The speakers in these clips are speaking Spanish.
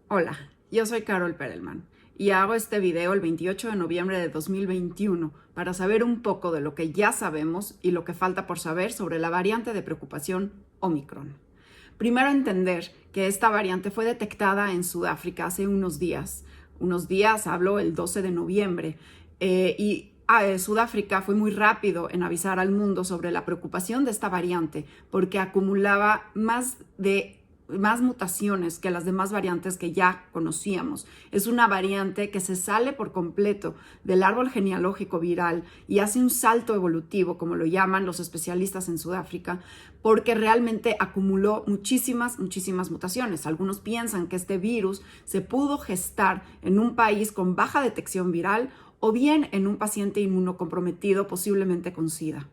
Hola, yo soy Carol Perelman y hago este video el 28 de noviembre de 2021 para saber un poco de lo que ya sabemos y lo que falta por saber sobre la variante de preocupación Omicron. Primero entender que esta variante fue detectada en Sudáfrica hace unos días. Hablo el 12 de noviembre, Sudáfrica fue muy rápido en avisar al mundo sobre la preocupación de esta variante porque acumulaba más mutaciones que las demás variantes que ya conocíamos. Es una variante que se sale por completo del árbol genealógico viral y hace un salto evolutivo, como lo llaman los especialistas en Sudáfrica, porque realmente acumuló muchísimas mutaciones. Algunos piensan que este virus se pudo gestar en un país con baja detección viral o bien en un paciente inmunocomprometido, posiblemente con SIDA.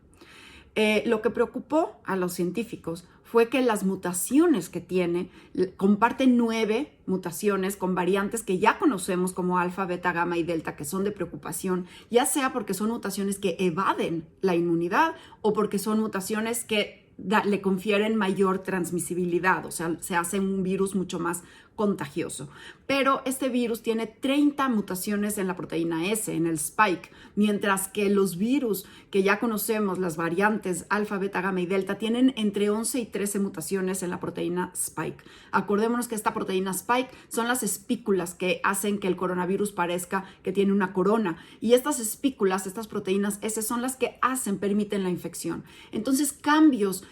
Lo que preocupó a los científicos fue que las mutaciones que tiene comparten 9 mutaciones con variantes que ya conocemos como alfa, beta, gamma y delta, que son de preocupación, ya sea porque son mutaciones que evaden la inmunidad o porque son mutaciones que le confieren mayor transmisibilidad, o sea, se hace un virus mucho más contagioso. Pero este virus tiene 30 mutaciones en la proteína S, en el spike, mientras que los virus que ya conocemos, las variantes alfa, beta, gamma y delta, tienen entre 11 y 13 mutaciones en la proteína spike. Acordémonos que esta proteína spike son las espículas que hacen que el coronavirus parezca que tiene una corona, y estas espículas, estas proteínas S, son las que permiten la infección. Entonces, cambios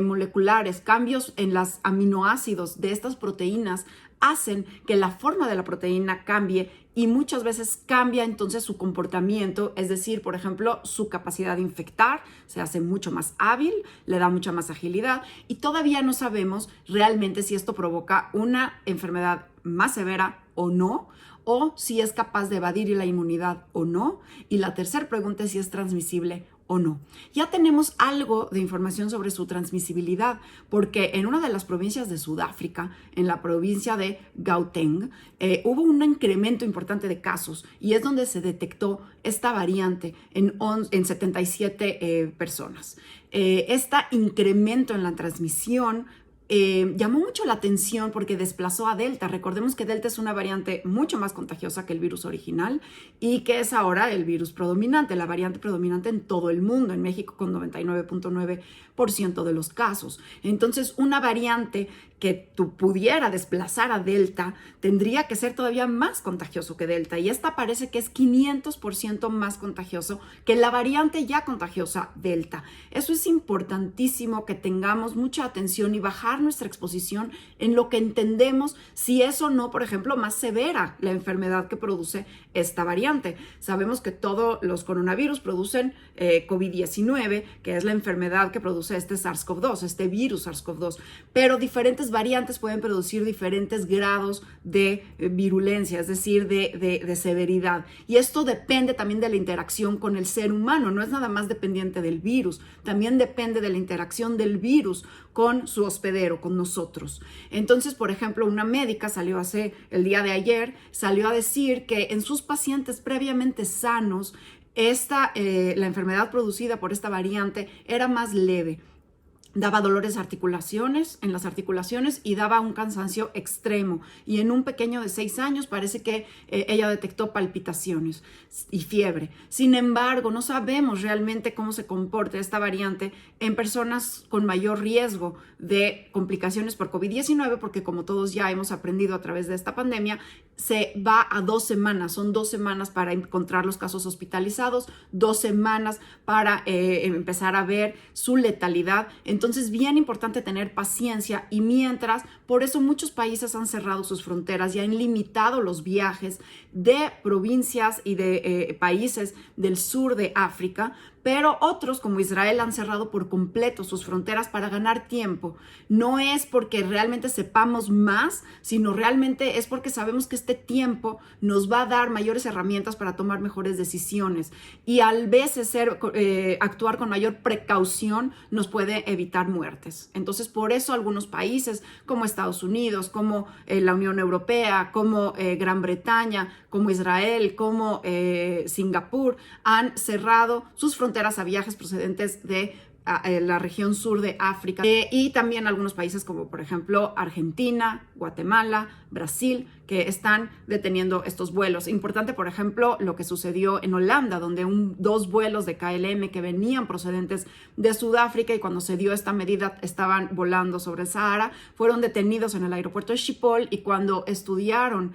moleculares, cambios en los aminoácidos de estas proteínas hacen que la forma de la proteína cambie y muchas veces cambia entonces su comportamiento, es decir, por ejemplo, su capacidad de infectar se hace mucho más hábil, le da mucha más agilidad y todavía no sabemos realmente si esto provoca una enfermedad más severa o no, o si es capaz de evadir la inmunidad o no. Y la tercera pregunta es si es transmisible o no. Ya tenemos algo de información sobre su transmisibilidad, porque en una de las provincias de Sudáfrica, en la provincia de Gauteng, hubo un incremento importante de casos y es donde se detectó esta variante en 77 personas. Este incremento en la transmisión llamó mucho la atención porque desplazó a Delta. Recordemos que Delta es una variante mucho más contagiosa que el virus original y que es ahora el virus predominante, la variante predominante en todo el mundo, en México con 99.9% de los casos. Entonces, una variante que pudiera desplazar a Delta tendría que ser todavía más contagioso que Delta, y esta parece que es 500% más contagioso que la variante ya contagiosa Delta. Eso es importantísimo, que tengamos mucha atención y bajar nuestra exposición en lo que entendemos si es o no, por ejemplo, más severa la enfermedad que produce esta variante. Sabemos que todos los coronavirus producen COVID-19, que es la enfermedad que produce este SARS-CoV-2, este virus SARS-CoV-2, pero diferentes variantes pueden producir diferentes grados de virulencia, es decir, de severidad. Y esto depende también de la interacción con el ser humano, no es nada más dependiente del virus, también depende de la interacción del virus con su hospedero, con nosotros. Entonces, por ejemplo, una médica el día de ayer, salió a decir que en sus pacientes previamente sanos, la enfermedad producida por esta variante era más leve. Daba dolores en las articulaciones y daba un cansancio extremo. Y en un pequeño de 6 años parece que ella detectó palpitaciones y fiebre. Sin embargo, no sabemos realmente cómo se comporta esta variante en personas con mayor riesgo de complicaciones por COVID-19, porque como todos ya hemos aprendido a través de esta pandemia, se va a 2 semanas. Son 2 semanas para encontrar los casos hospitalizados, 2 semanas para empezar a ver su letalidad. Entonces, bien importante tener paciencia, y mientras, por eso muchos países han cerrado sus fronteras y han limitado los viajes de provincias y de países del sur de África, pero otros como Israel han cerrado por completo sus fronteras para ganar tiempo. No es porque realmente sepamos más, sino realmente es porque sabemos que este tiempo nos va a dar mayores herramientas para tomar mejores decisiones, y a veces actuar con mayor precaución nos puede evitar muertes. Entonces, por eso algunos países como Estados Unidos, como la Unión Europea, como Gran Bretaña, como Israel, como Singapur, han cerrado sus fronteras a viajes procedentes de la región sur de África y también algunos países como por ejemplo Argentina, Guatemala, Brasil, que están deteniendo estos vuelos. Importante, por ejemplo, lo que sucedió en Holanda, donde dos vuelos de KLM que venían procedentes de Sudáfrica y cuando se dio esta medida estaban volando sobre el Sahara, fueron detenidos en el aeropuerto de Schiphol y cuando estudiaron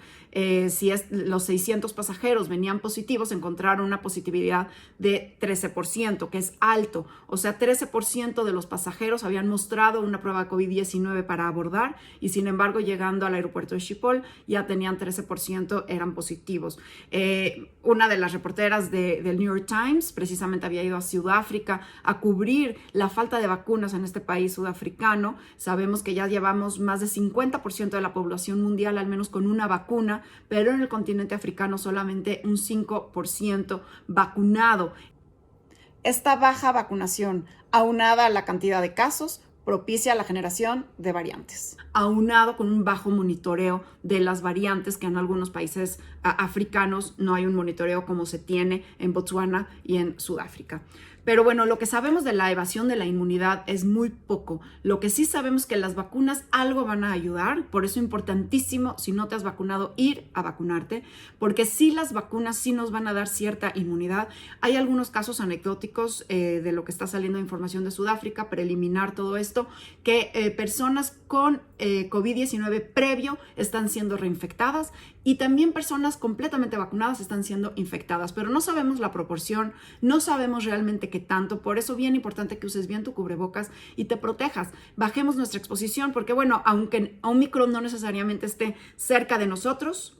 si los 600 pasajeros venían positivos, encontraron una positividad de 13%, que es alto. O sea, 13% de los pasajeros habían mostrado una prueba de COVID-19 para abordar y sin embargo, llegando al aeropuerto de Schiphol ya tenían 13%, eran positivos. Una de las reporteras del New York Times precisamente había ido a Sudáfrica a cubrir la falta de vacunas en este país sudafricano. Sabemos que ya llevamos más de 50% de la población mundial al menos con una vacuna, pero en el continente africano solamente un 5% vacunado. Esta baja vacunación, aunada a la cantidad de casos, propicia la generación de variantes, aunado con un bajo monitoreo de las variantes, que en algunos países africanos no hay un monitoreo como se tiene en Botswana y en Sudáfrica. Pero bueno, lo que sabemos de la evasión de la inmunidad es muy poco. Lo que sí sabemos es que las vacunas algo van a ayudar, por eso es importantísimo, si no te has vacunado, ir a vacunarte, porque sí las vacunas sí nos van a dar cierta inmunidad. Hay algunos casos anecdóticos de lo que está saliendo de información de Sudáfrica, preliminar todo esto, que personas con COVID-19 previo están siendo reinfectadas y también personas completamente vacunadas están siendo infectadas, pero no sabemos la proporción, no sabemos realmente qué tanto, por eso es bien importante que uses bien tu cubrebocas y te protejas. Bajemos nuestra exposición porque bueno, aunque Omicron no necesariamente esté cerca de nosotros,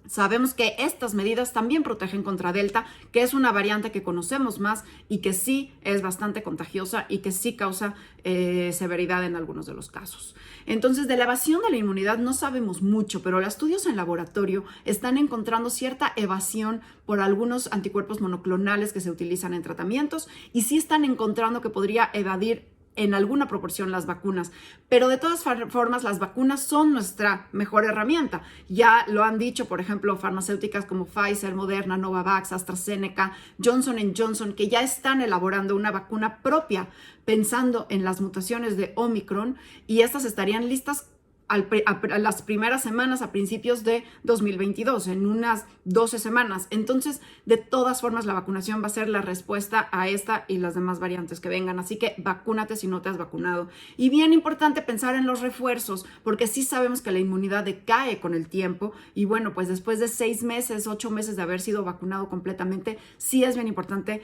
sabemos que estas medidas también protegen contra Delta, que es una variante que conocemos más y que sí es bastante contagiosa y que sí causa severidad en algunos de los casos. Entonces, de la evasión de la inmunidad no sabemos mucho, pero los estudios en laboratorio están encontrando cierta evasión por algunos anticuerpos monoclonales que se utilizan en tratamientos y sí están encontrando que podría evadir en alguna proporción las vacunas, pero de todas formas las vacunas son nuestra mejor herramienta. Ya lo han dicho, por ejemplo, farmacéuticas como Pfizer, Moderna, Novavax, AstraZeneca, Johnson & Johnson, que ya están elaborando una vacuna propia pensando en las mutaciones de Omicron y estas estarían listas a las primeras semanas a principios de 2022, en unas 12 semanas. Entonces, de todas formas, la vacunación va a ser la respuesta a esta y las demás variantes que vengan. Así que vacúnate si no te has vacunado. Y bien importante pensar en los refuerzos, porque sí sabemos que la inmunidad decae con el tiempo. Y bueno, pues después de 6 meses, 8 meses de haber sido vacunado completamente, sí es bien importante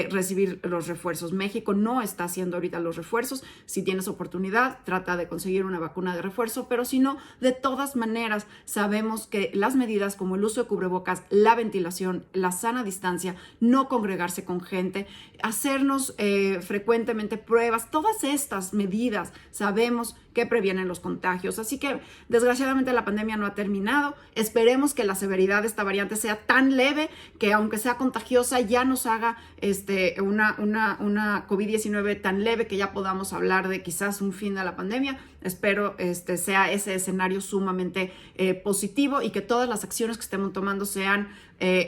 recibir los refuerzos. México no está haciendo ahorita los refuerzos. Si tienes oportunidad, trata de conseguir una vacuna de refuerzo, pero si no, de todas maneras sabemos que las medidas como el uso de cubrebocas, la ventilación, la sana distancia, no congregarse con gente, hacernos frecuentemente pruebas, todas estas medidas sabemos que previenen los contagios. Así que desgraciadamente la pandemia no ha terminado. Esperemos que la severidad de esta variante sea tan leve que aunque sea contagiosa ya nos haga una COVID-19 tan leve que ya podamos hablar de quizás un fin de la pandemia. Espero sea ese escenario sumamente positivo y que todas las acciones que estemos tomando sean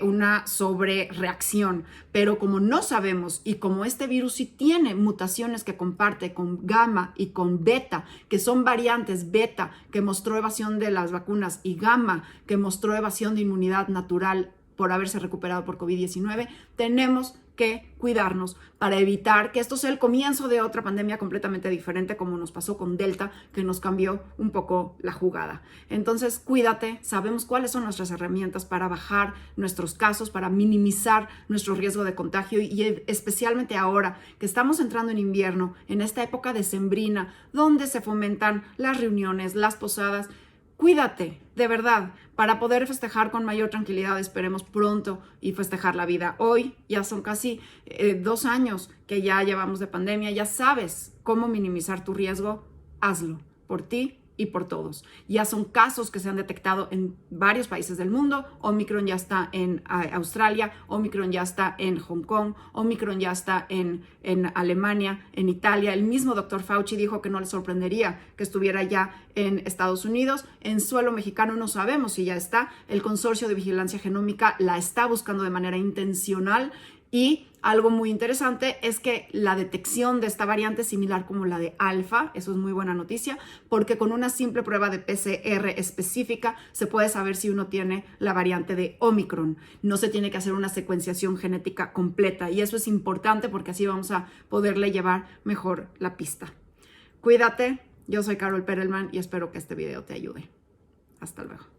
una sobrereacción. Pero como no sabemos y como este virus sí tiene mutaciones que comparte con gamma y con beta, que son variantes beta que mostró evasión de las vacunas y gamma que mostró evasión de inmunidad natural por haberse recuperado por COVID-19, tenemos que cuidarnos para evitar que esto sea el comienzo de otra pandemia completamente diferente como nos pasó con Delta, que nos cambió un poco la jugada. Entonces, cuídate, sabemos cuáles son nuestras herramientas para bajar nuestros casos, para minimizar nuestro riesgo de contagio y especialmente ahora que estamos entrando en invierno, en esta época decembrina, donde se fomentan las reuniones, las posadas. Cuídate, de verdad, para poder festejar con mayor tranquilidad, esperemos pronto y festejar la vida. Hoy ya son casi 2 años que ya llevamos de pandemia, ya sabes cómo minimizar tu riesgo, hazlo por ti y por todos. Ya son casos que se han detectado en varios países del mundo. Omicron ya está en Australia, Omicron ya está en Hong Kong, Omicron ya está en Alemania, en Italia. El mismo doctor Fauci dijo que no le sorprendería que estuviera ya en Estados Unidos. En suelo mexicano no sabemos si ya está. El Consorcio de Vigilancia Genómica la está buscando de manera intencional Y algo muy interesante es que la detección de esta variante es similar como la de alfa, eso es muy buena noticia, porque con una simple prueba de PCR específica se puede saber si uno tiene la variante de Omicron. No se tiene que hacer una secuenciación genética completa y eso es importante porque así vamos a poderle llevar mejor la pista. Cuídate, yo soy Carol Perelman y espero que este video te ayude. Hasta luego.